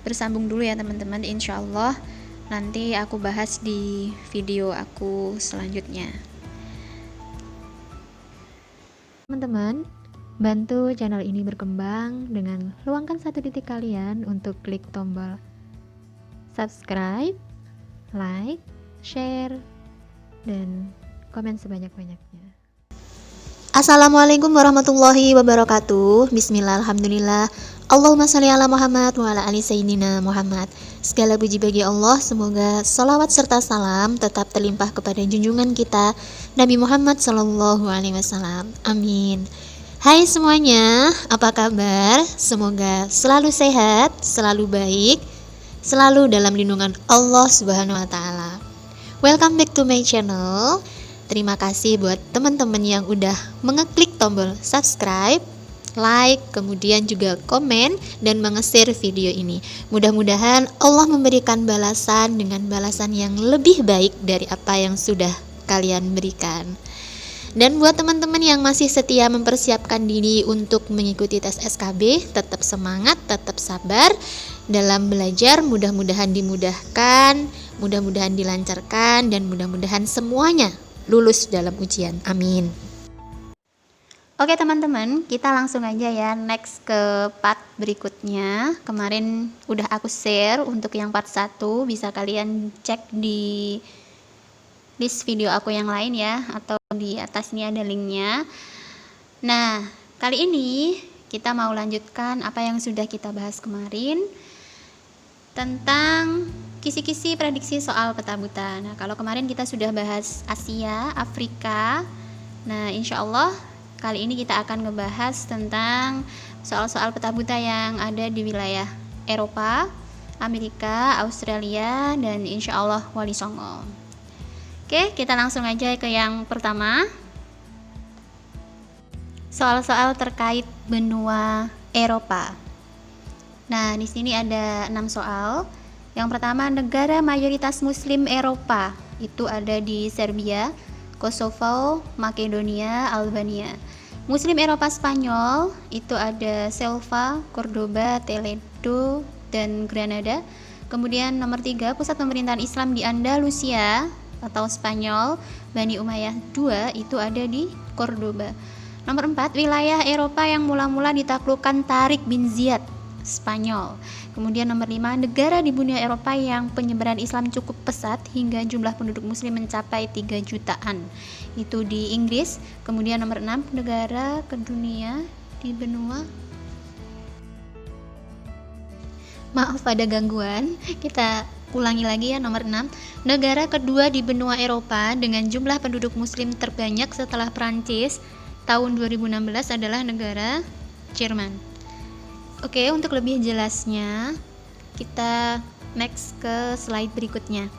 bersambung dulu ya teman-teman. Insya Allah nanti aku bahas di video aku selanjutnya. Teman-teman, bantu channel ini berkembang dengan luangkan 1 detik kalian untuk klik tombol subscribe, like, share, dan komen sebanyak-banyaknya. Assalamualaikum warahmatullahi wabarakatuh. Bismillah, alhamdulillah. Allahumma sholli ala Muhammad wa ala ali sayyidina Muhammad. Segala puji bagi Allah, semoga salawat serta salam tetap terlimpah kepada junjungan kita Nabi Muhammad sallallahu alaihi wasallam. Amin. Hai semuanya, apa kabar? Semoga selalu sehat, selalu baik, selalu dalam lindungan Allah Subhanahu wa taala. Welcome back to my channel. Terima kasih buat teman-teman yang udah mengeklik tombol subscribe, like, kemudian juga komen dan menge-share video ini. Mudah-mudahan Allah memberikan balasan dengan balasan yang lebih baik dari apa yang sudah kalian berikan. Dan buat teman-teman yang masih setia mempersiapkan diri untuk mengikuti tes SKB, tetap semangat, tetap sabar dalam belajar. Mudah-mudahan dimudahkan, mudah-mudahan dilancarkan, dan mudah-mudahan semuanya lulus dalam ujian. Amin. Oke teman-teman, kita langsung aja ya next ke part berikutnya. Kemarin udah aku share untuk yang part 1, bisa kalian cek di list video aku yang lain ya, atau di atas ini ada linknya. Nah, kali ini kita mau lanjutkan apa yang sudah kita bahas kemarin tentang kisi-kisi prediksi soal peta buta. Nah, kalau kemarin kita sudah bahas Asia, Afrika. Nah, insya Allah kali ini kita akan ngebahas tentang soal-soal peta buta yang ada di wilayah Eropa, Amerika, Australia, dan insya Allah Wali Songo. Oke, kita langsung aja ke yang pertama. Soal-soal terkait benua Eropa. Nah, di sini ada 6 soal. Yang pertama, negara mayoritas Muslim Eropa itu ada di Serbia, Kosovo, Makedonia, Albania. Muslim Eropa Spanyol itu ada Ceuta, Cordoba, Toledo, dan Granada. Kemudian nomor 3, pusat pemerintahan Islam di Andalusia atau Spanyol, Bani Umayyah II itu ada di Cordoba. Nomor 4, wilayah Eropa yang mula-mula ditaklukkan Tariq bin Ziyad, Spanyol. Kemudian nomor 5, negara di benua Eropa yang penyebaran Islam cukup pesat hingga jumlah penduduk muslim mencapai 3 jutaan. Itu di Inggris. Kemudian nomor 6, negara kedunia di benua. Maaf ada gangguan. Kita ulangi lagi ya, nomor 6. Negara kedua di benua Eropa dengan jumlah penduduk muslim terbanyak setelah Prancis tahun 2016 adalah negara Jerman. Oke, untuk lebih jelasnya kita next ke slide berikutnya.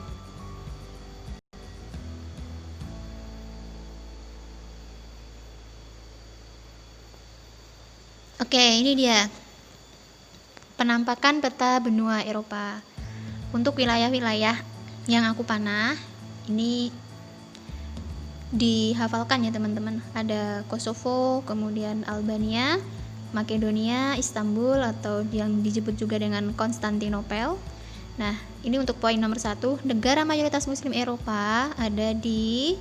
Oke, ini dia penampakan peta benua Eropa. Untuk wilayah-wilayah yang aku panah, ini dihafalkan ya teman-teman. Ada Kosovo, kemudian Albania, Makedonia, Istanbul atau yang disebut juga dengan Konstantinopel. Nah, ini untuk poin nomor 1, negara mayoritas Muslim Eropa ada di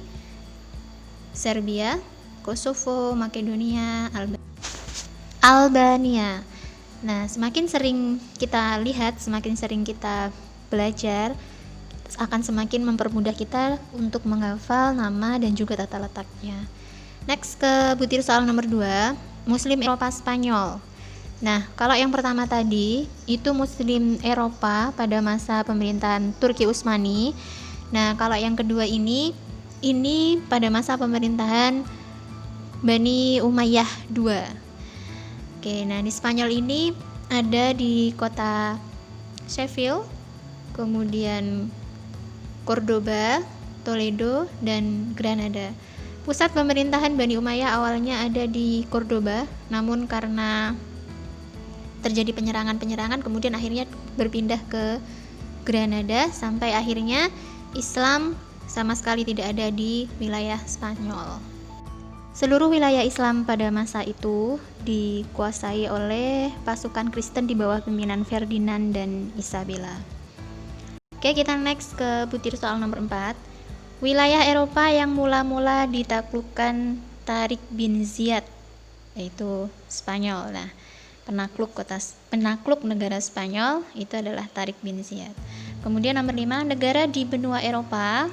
Serbia, Kosovo, Makedonia, Albania. Nah, semakin sering kita lihat, semakin sering kita belajar, akan semakin mempermudah kita untuk menghafal nama dan juga tata letaknya. Next ke butir soal nomor 2, Muslim Eropa Spanyol. Nah, kalau yang pertama tadi itu Muslim Eropa pada masa pemerintahan Turki Utsmani. Nah, kalau yang kedua ini pada masa pemerintahan Bani Umayyah II. Oke, nah di Spanyol ini ada di kota Sheffield, kemudian Cordoba, Toledo, dan Granada. Pusat pemerintahan Bani Umayyah awalnya ada di Cordoba, namun karena terjadi penyerangan-penyerangan kemudian akhirnya berpindah ke Granada sampai akhirnya Islam sama sekali tidak ada di wilayah Spanyol. Seluruh wilayah Islam pada masa itu dikuasai oleh pasukan Kristen di bawah pimpinan Ferdinand dan Isabella. Oke, kita next ke butir soal nomor 4. Wilayah Eropa yang mula-mula ditaklukkan Tariq bin Ziyad, yaitu Spanyol. Nah, penakluk negara Spanyol itu adalah Tariq bin Ziyad. Kemudian nomor 5, negara di benua Eropa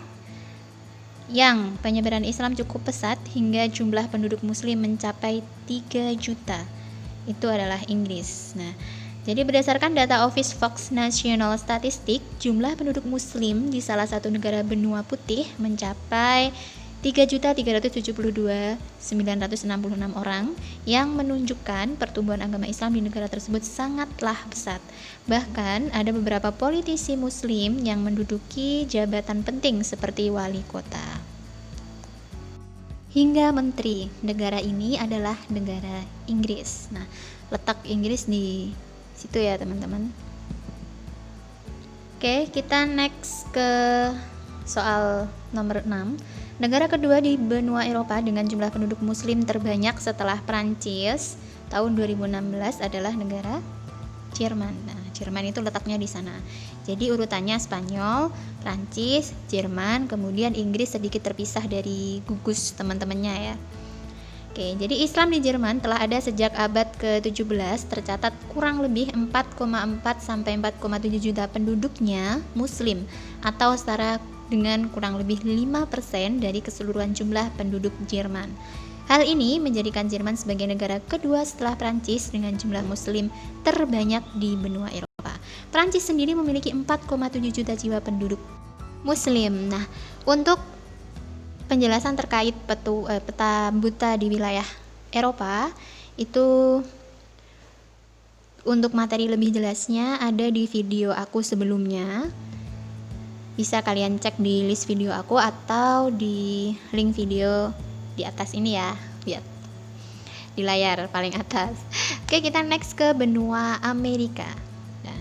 yang penyebaran Islam cukup pesat hingga jumlah penduduk muslim mencapai 3 juta. Itu adalah Inggris. Nah, jadi berdasarkan data Office Fox National Statistic, jumlah penduduk muslim di salah satu negara benua putih mencapai 3.372.966 orang, yang menunjukkan pertumbuhan agama Islam di negara tersebut sangatlah pesat. Bahkan ada beberapa politisi muslim yang menduduki jabatan penting seperti wali kota hingga menteri. Negara ini adalah negara Inggris. Nah, letak Inggris di situ ya teman-teman. Oke, kita next ke soal nomor 6. Negara kedua di benua Eropa dengan jumlah penduduk muslim terbanyak setelah Prancis tahun 2016 adalah negara Jerman. Nah, Jerman itu letaknya di sana. Jadi urutannya Spanyol, Prancis, Jerman, kemudian Inggris sedikit terpisah dari gugus teman-temannya ya. Oke, jadi Islam di Jerman telah ada sejak abad ke-17, tercatat kurang lebih 4,4 sampai 4,7 juta penduduknya muslim, atau setara dengan kurang lebih 5% dari keseluruhan jumlah penduduk Jerman. Hal ini menjadikan Jerman sebagai negara kedua setelah Prancis dengan jumlah muslim terbanyak di benua Eropa. Prancis sendiri memiliki 4,7 juta jiwa penduduk muslim. Nah, untuk penjelasan terkait peta buta di wilayah Eropa itu, untuk materi lebih jelasnya ada di video aku sebelumnya. Bisa kalian cek di list video aku atau di link video di atas ini ya, lihat di layar paling atas. Oke, kita next ke benua Amerika. Nah,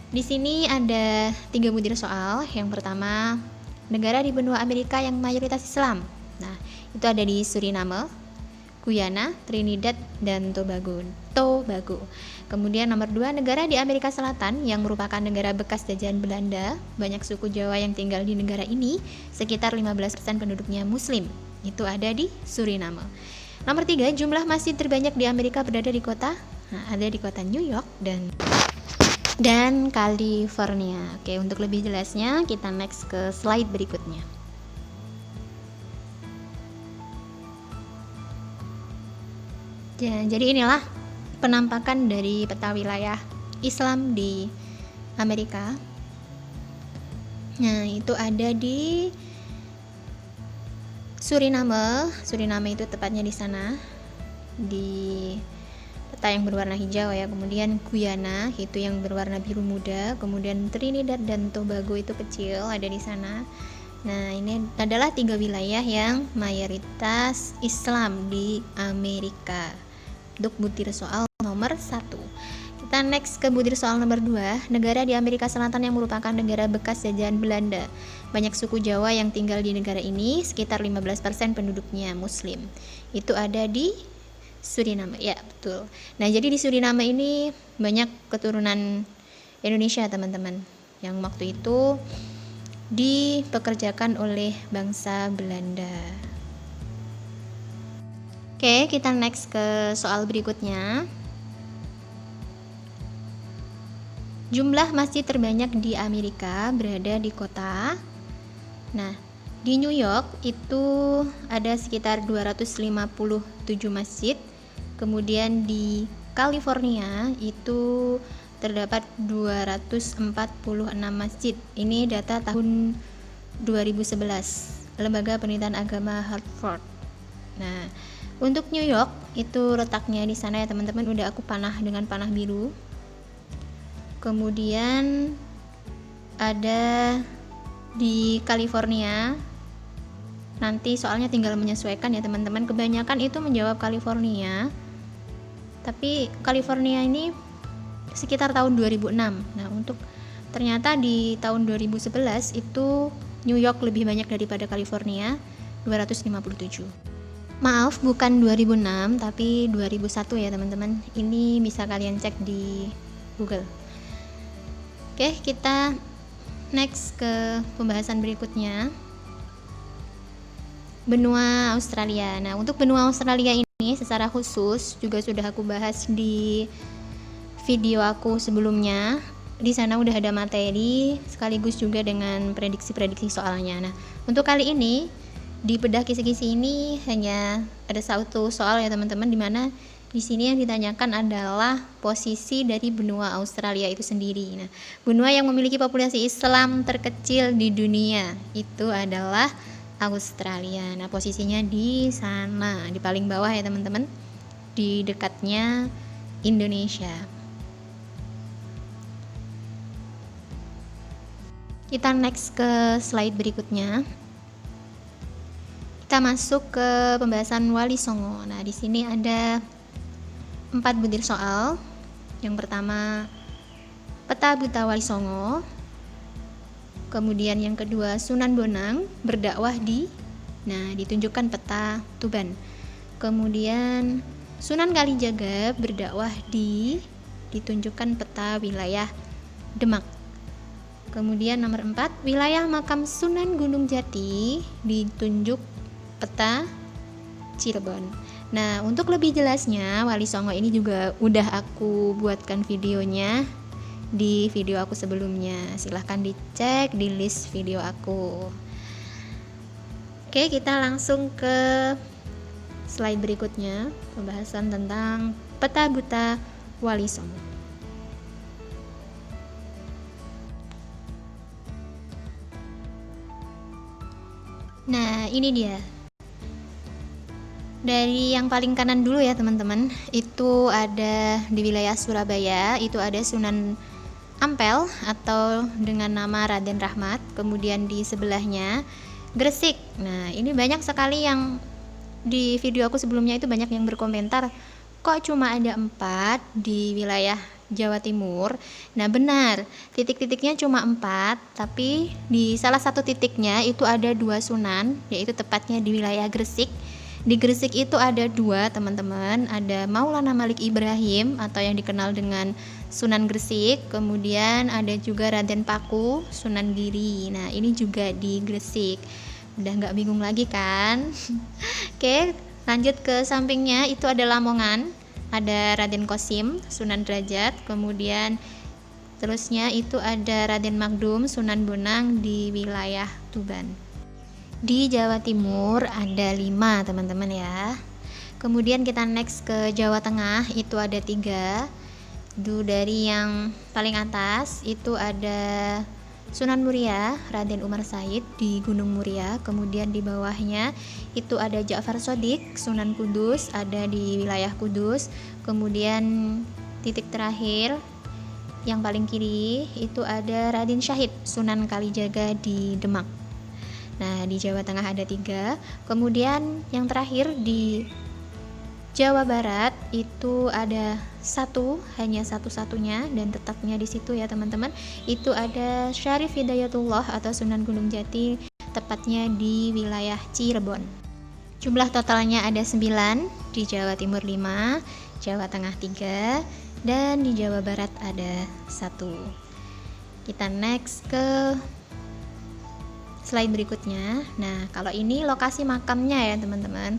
di sini ada 3 butir soal. Yang pertama, negara di benua Amerika yang mayoritas Islam. Nah, itu ada di Suriname, Guyana, Trinidad, dan Tobago. Kemudian nomor 2, negara di Amerika Selatan yang merupakan negara bekas jajahan Belanda. Banyak suku Jawa yang tinggal di negara ini, sekitar 15% penduduknya muslim. Itu ada di Suriname. Nomor 3, jumlah masjid terbanyak di Amerika berada di kota, ada di kota New York dan California. Oke, untuk lebih jelasnya kita next ke slide berikutnya. Jadi inilah penampakan dari peta wilayah Islam di Amerika. Nah, itu ada di Suriname itu tepatnya di sana, di peta yang berwarna hijau ya. Kemudian Guyana itu yang berwarna biru muda. Kemudian Trinidad dan Tobago itu kecil, ada di sana. Nah, ini adalah 3 wilayah yang mayoritas Islam di Amerika. Untuk butir soal nomor 1. Kita next ke butir soal nomor 2. Negara di Amerika Selatan yang merupakan negara bekas jajahan Belanda. Banyak suku Jawa yang tinggal di negara ini, sekitar 15% penduduknya muslim. Itu ada di Suriname. Ya, betul. Nah, jadi di Suriname ini banyak keturunan Indonesia, teman-teman, yang waktu itu dipekerjakan oleh bangsa Belanda. Oke, kita next ke soal berikutnya. Jumlah masjid terbanyak di Amerika berada di kota. Nah, di New York itu ada sekitar 257 masjid. Kemudian di California itu terdapat 246 masjid. Ini data tahun 2011, Lembaga Penelitian Agama Harvard. Nah, untuk New York itu letaknya di sana ya teman-teman, udah aku panah dengan panah biru. Kemudian ada di California. Nanti soalnya tinggal menyesuaikan ya teman-teman. Kebanyakan itu menjawab California. Tapi California ini sekitar tahun 2006. Nah, untuk ternyata di tahun 2011 itu New York lebih banyak daripada California, 257. Maaf, bukan 2006 tapi 2001 ya teman-teman. Ini bisa kalian cek di Google. Oke, kita next ke pembahasan berikutnya. Benua Australia. Nah, untuk benua Australia ini secara khusus juga sudah aku bahas di video aku sebelumnya. Di sana udah ada materi sekaligus juga dengan prediksi-prediksi soalnya. Nah, untuk kali ini di bedah kisi-kisi ini hanya ada satu soal ya teman-teman, dimana di sini yang ditanyakan adalah posisi dari benua Australia itu sendiri. Nah, benua yang memiliki populasi Islam terkecil di dunia itu adalah Australia. Nah, posisinya di sana, di paling bawah ya teman-teman, di dekatnya Indonesia. Kita next ke slide berikutnya. Kita masuk ke pembahasan Wali Songo. Nah, di sini ada 4 butir soal. Yang pertama, peta buta Wali Songo. Kemudian yang kedua, Sunan Bonang berdakwah di. Nah, ditunjukkan peta Tuban. Kemudian Sunan Kalijaga berdakwah di. Ditunjukkan peta wilayah Demak. Kemudian nomor 4, wilayah makam Sunan Gunung Jati ditunjuk peta Cirebon. Nah, untuk lebih jelasnya Wali Songo ini juga udah aku buatkan videonya di video aku sebelumnya. Silahkan dicek di list video aku. Oke, kita langsung ke slide berikutnya, pembahasan tentang peta buta Wali Songo. Nah, ini dia. Dari yang paling kanan dulu ya teman-teman, itu ada di wilayah Surabaya, itu ada Sunan Ampel atau dengan nama Raden Rahmat. Kemudian di sebelahnya Gresik. Nah, ini banyak sekali yang di video aku sebelumnya itu banyak yang berkomentar, kok cuma ada 4 di wilayah Jawa Timur. Nah, benar, titik-titiknya cuma 4, tapi di salah satu titiknya itu ada 2 sunan, yaitu tepatnya di wilayah Gresik. Di Gresik itu ada 2 teman-teman, ada Maulana Malik Ibrahim atau yang dikenal dengan Sunan Gresik, kemudian ada juga Raden Paku, Sunan Giri. Nah, ini juga di Gresik. Udah nggak bingung lagi kan? Oke, lanjut ke sampingnya, itu ada Lamongan, ada Raden Kosim, Sunan Derajat, kemudian terusnya itu ada Raden Magdum, Sunan Bonang di wilayah Tuban. Di Jawa Timur ada 5 teman-teman ya. Kemudian kita next ke Jawa Tengah, itu ada 3. Dari yang paling atas itu ada Sunan Muria, Raden Umar Said di Gunung Muria. Kemudian di bawahnya itu ada Ja'far Shodiq, Sunan Kudus, ada di wilayah Kudus. Kemudian titik terakhir yang paling kiri itu ada Raden Syahid, Sunan Kalijaga di Demak. Nah, di Jawa Tengah ada 3. Kemudian yang terakhir di Jawa Barat itu ada 1, hanya satu-satunya dan tetapnya di situ ya teman-teman. Itu ada Syarif Hidayatullah atau Sunan Gunung Jati, tepatnya di wilayah Cirebon. Jumlah totalnya ada 9, di Jawa Timur 5, Jawa Tengah 3, dan di Jawa Barat ada 1. Kita next ke slide berikutnya. Nah, kalau ini lokasi makamnya ya teman-teman.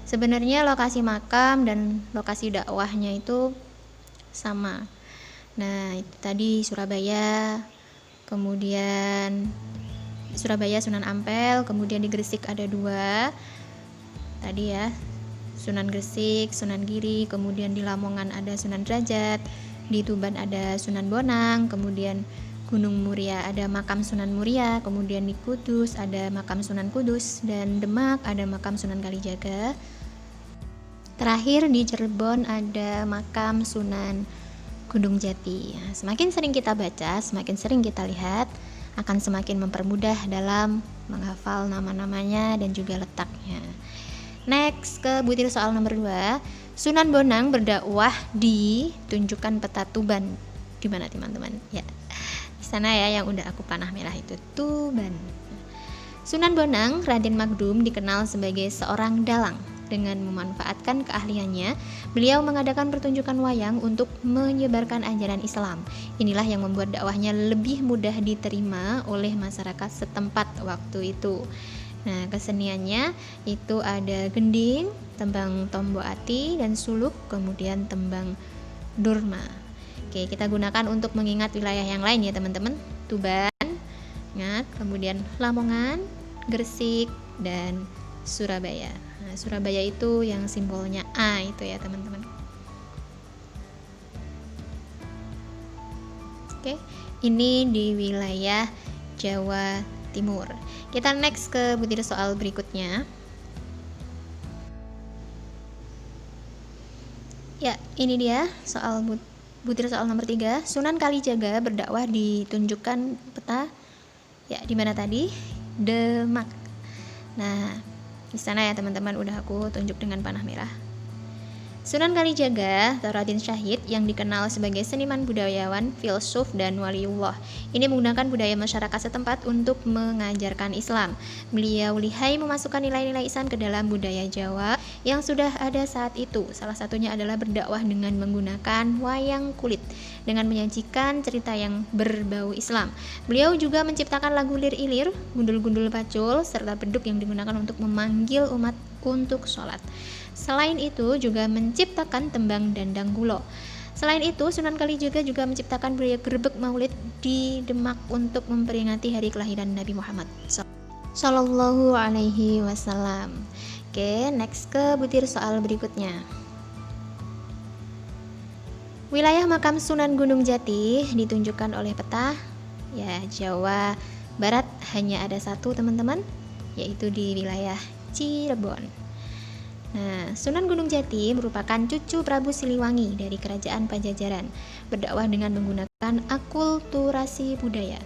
Sebenarnya lokasi makam dan lokasi dakwahnya itu sama. Nah, itu tadi Surabaya, kemudian Surabaya Sunan Ampel, kemudian di Gresik ada 2 tadi ya, Sunan Gresik, Sunan Giri, kemudian di Lamongan ada Sunan Derajat, di Tuban ada Sunan Bonang, kemudian Gunung Muria ada makam Sunan Muria, kemudian di Kudus ada makam Sunan Kudus, dan Demak ada makam Sunan Kalijaga. Terakhir di Cirebon ada makam Sunan Gunung Jati. Nah, semakin sering kita baca, semakin sering kita lihat, akan semakin mempermudah dalam menghafal nama-namanya dan juga letaknya. Next ke butir soal nomor 2. Sunan Bonang berdakwah di, tunjukkan peta Tuban. Di mana teman-teman? Ya, di sana ya yang udah aku panah merah itu, Tuban. Sunan Bonang Raden Magdum dikenal sebagai seorang dalang. Dengan memanfaatkan keahliannya, beliau mengadakan pertunjukan wayang untuk menyebarkan ajaran Islam. Inilah yang membuat dakwahnya lebih mudah diterima oleh masyarakat setempat waktu itu. Nah, keseniannya itu ada gending, tembang tombo ati, dan suluk, kemudian tembang durma. Oke, kita gunakan untuk mengingat wilayah yang lain ya teman-teman. Tuban, ingat, kemudian Lamongan, Gresik, dan Surabaya. Nah, Surabaya itu yang simbolnya A itu ya teman-teman. Oke, ini di wilayah Jawa Timur. Kita next ke butir soal berikutnya. Ya, ini dia soal butir soal nomor 3. Sunan Kalijaga berdakwah ditunjukkan peta. Ya, di mana tadi? Demak. Nah, di sana ya teman-teman udah aku tunjuk dengan panah merah. Sunan Kalijaga atau Raden Syahid yang dikenal sebagai seniman budayawan, filsuf, dan waliullah. Ini menggunakan budaya masyarakat setempat untuk mengajarkan Islam. Beliau lihai memasukkan nilai-nilai Islam ke dalam budaya Jawa yang sudah ada saat itu. Salah satunya adalah berdakwah dengan menggunakan wayang kulit dengan menyajikan cerita yang berbau Islam. Beliau juga menciptakan lagu lir-ilir, gundul-gundul pacul, serta beduk yang digunakan untuk memanggil umat untuk sholat. Selain itu juga menciptakan tembang dandang gulo. Selain itu, Sunan Kalijaga juga menciptakan budaya grebek maulid di Demak untuk memperingati hari kelahiran Nabi Muhammad Sallallahu Alaihi Wasallam. Oke, next ke butir soal berikutnya. Wilayah makam Sunan Gunung Jati ditunjukkan oleh peta. Ya, Jawa Barat hanya ada satu teman-teman, yaitu di wilayah Cirebon. Nah, Sunan Gunung Jati merupakan cucu Prabu Siliwangi dari Kerajaan Pajajaran, berdakwah dengan menggunakan akulturasi budaya.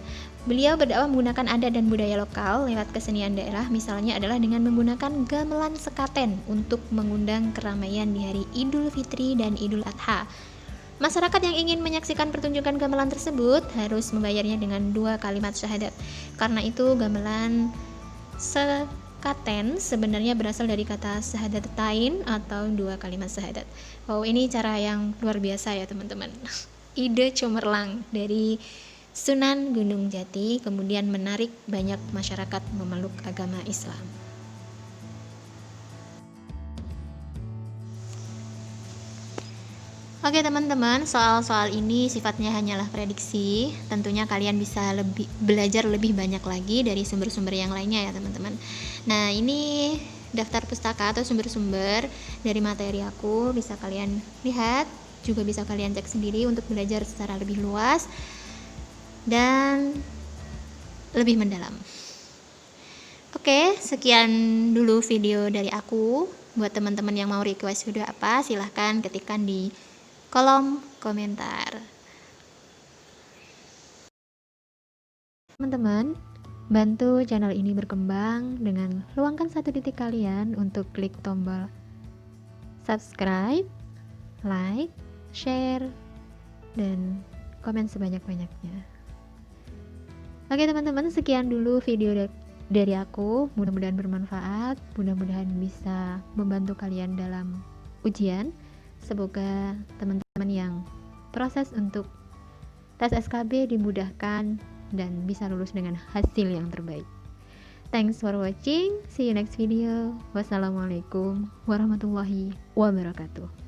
Beliau berdakwah menggunakan adat dan budaya lokal lewat kesenian daerah, misalnya adalah dengan menggunakan gamelan sekaten untuk mengundang keramaian di hari Idul Fitri dan Idul Adha. Masyarakat yang ingin menyaksikan pertunjukan gamelan tersebut harus membayarnya dengan 2 kalimat syahadat. Karena itu gamelan sekaten sebenarnya berasal dari kata syahadatain atau 2 kalimat syahadat. Wow, ini cara yang luar biasa ya teman-teman. Ide cemerlang dari Sunan Gunung Jati kemudian menarik banyak masyarakat memeluk agama Islam. Oke teman-teman, soal-soal ini sifatnya hanyalah prediksi. Tentunya kalian bisa belajar lebih banyak lagi dari sumber-sumber yang lainnya ya teman-teman. Nah, ini daftar pustaka atau sumber-sumber dari materi aku, bisa kalian lihat, juga bisa kalian cek sendiri untuk belajar secara lebih luas dan lebih mendalam. Oke, sekian dulu video dari aku. Buat teman-teman yang mau request video apa, silahkan ketikkan di kolom komentar. Teman-teman, bantu channel ini berkembang dengan luangkan 1 detik kalian untuk klik tombol subscribe, like, share, dan komen sebanyak-banyaknya. Oke teman-teman, sekian dulu video dari aku. Mudah-mudahan bermanfaat, mudah-mudahan bisa membantu kalian dalam ujian. Semoga teman-teman yang proses untuk tes SKB dimudahkan dan bisa lulus dengan hasil yang terbaik. Thanks for watching. See you next video. Wassalamualaikum warahmatullahi wabarakatuh.